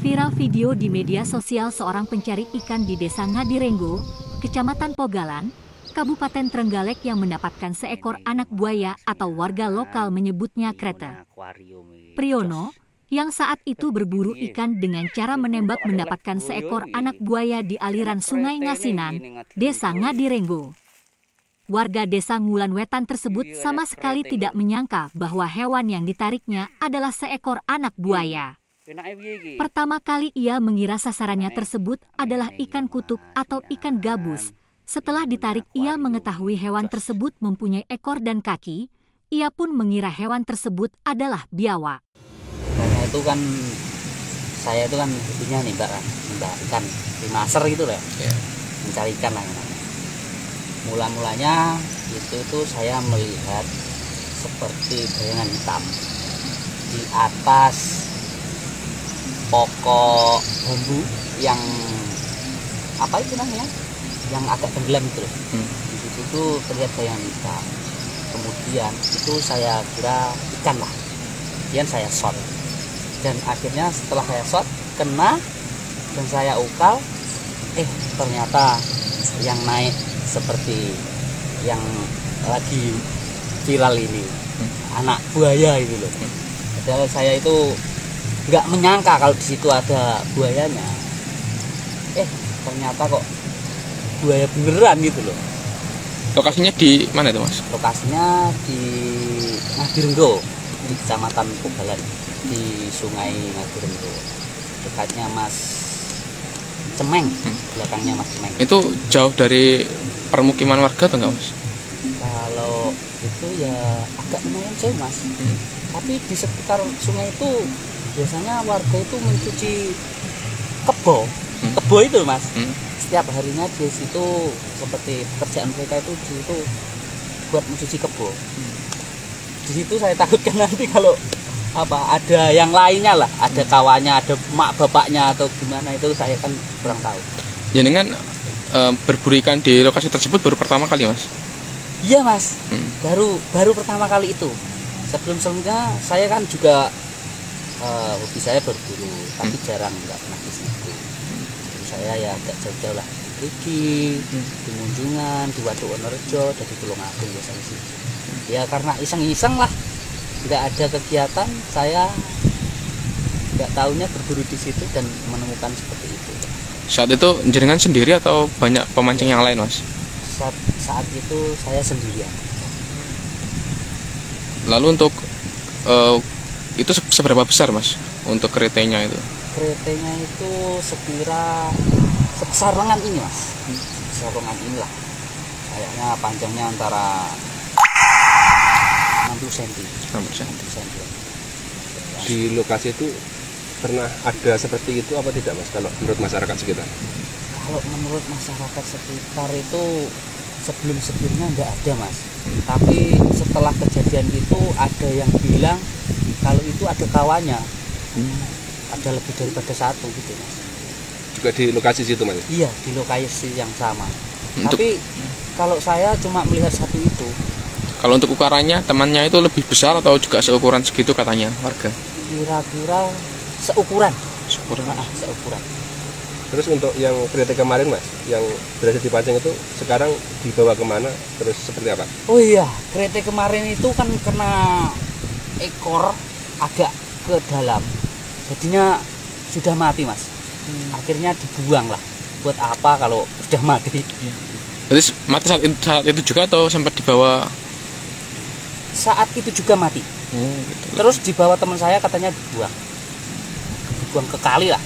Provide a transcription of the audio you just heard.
Viral video di media sosial seorang pencari ikan di Desa Ngadirenggo, Kecamatan Pogalan, Kabupaten Trenggalek yang mendapatkan seekor anak buaya atau warga lokal menyebutnya krete. Priyono, yang saat itu berburu ikan dengan cara menembak mendapatkan seekor anak buaya di aliran Sungai Ngasinan, Desa Ngadirenggo. Warga Desa Ngulan Wetan tersebut sama sekali tidak menyangka bahwa hewan yang ditariknya adalah seekor anak buaya. Pertama kali ia mengira sasarannya tersebut adalah ikan kutuk atau ikan gabus. Setelah ditarik ia mengetahui hewan tersebut mempunyai ekor dan kaki, ia pun mengira hewan tersebut adalah biawak. Karena itu kan, saya itu kan hobinya nimba ikan di maser gitu loh, mencari ikan lah. Mula-mulanya itu saya melihat seperti bayangan hitam di atas pokok bambu yang apa itu namanya, yang agak tenggelam itu. Di situ tuh terlihat bayangan hitam. Kemudian itu saya kira ikan lah. Kemudian saya shot. Dan akhirnya setelah saya shot kena dan saya ukal, ternyata yang naik seperti yang lagi viral ini, anak buaya itu loh. Padahal saya itu nggak menyangka kalau di situ ada buayanya. Ternyata kok buaya beneran gitu loh. Lokasinya di mana itu, Mas? Lokasinya di Ngadirenggo, di Kecamatan Pogalan, di Sungai Ngadirenggo, dekatnya Mas Cemeng, belakangnya Mas Cemeng. Itu jauh dari permukiman warga atau enggak, Mas? Kalau itu ya agak lumayan jauh, Mas. Tapi di sekitar sungai itu biasanya warga itu mencuci kebo itu, Mas. Setiap harinya di situ seperti pekerjaan mereka itu di situ buat mencuci kebo. Di situ saya takutkan nanti kalau ada yang lainnya lah, ada kawannya, ada mak bapaknya atau gimana, itu saya kan kurang tahu. Ya, dengan berburu ikan di lokasi tersebut baru pertama kali, Mas? Iya, Mas. Baru pertama kali itu. Sebelumnya saya kan juga hobi saya berburu, tapi jarang, nggak pernah ke situ. Jadi saya ya agak jauh-jauh lah, di Munjungan, di Waduk Wonorejo, di Tulungagung biasanya sih. Ya karena iseng-iseng lah, nggak ada kegiatan, saya nggak tahunya berburu di situ dan menemukan seperti itu. Saat itu jenengan sendiri atau banyak pemancing yang lain, Mas? Saat itu saya sendirian. Lalu untuk itu seberapa besar, Mas, untuk keretenya itu? Keretenya itu sebesar lengan ini, Mas. Sebesar lengan inilah. Kayaknya panjangnya antara 60 cm. Di lokasi itu pernah ada seperti itu apa tidak, Mas, kalau menurut masyarakat sekitar? Kalau menurut masyarakat sekitar itu sebelum-sebelumnya nggak ada, Mas. Tapi setelah kejadian itu ada yang bilang kalau itu ada kawannya, ada lebih daripada satu gitu, Mas. Juga di lokasi situ, Mas? Iya, di lokasi yang sama. Tapi kalau saya cuma melihat satu itu. Kalau untuk ukurannya, temannya itu lebih besar atau juga seukuran segitu katanya warga? Kira-kira seukuran. Seukuran. Terus untuk yang kereta kemarin, Mas, yang berhasil dipancing itu sekarang dibawa kemana? Terus seperti apa? Oh iya, kereta kemarin itu kan kena ekor agak ke dalam, jadinya sudah mati, Mas. Akhirnya dibuang lah. Buat apa kalau sudah mati? Jadi mati saat itu juga atau sempat dibawa? Saat itu juga mati. Gitu. Terus dibawa teman saya, katanya dibuang ke kali lah.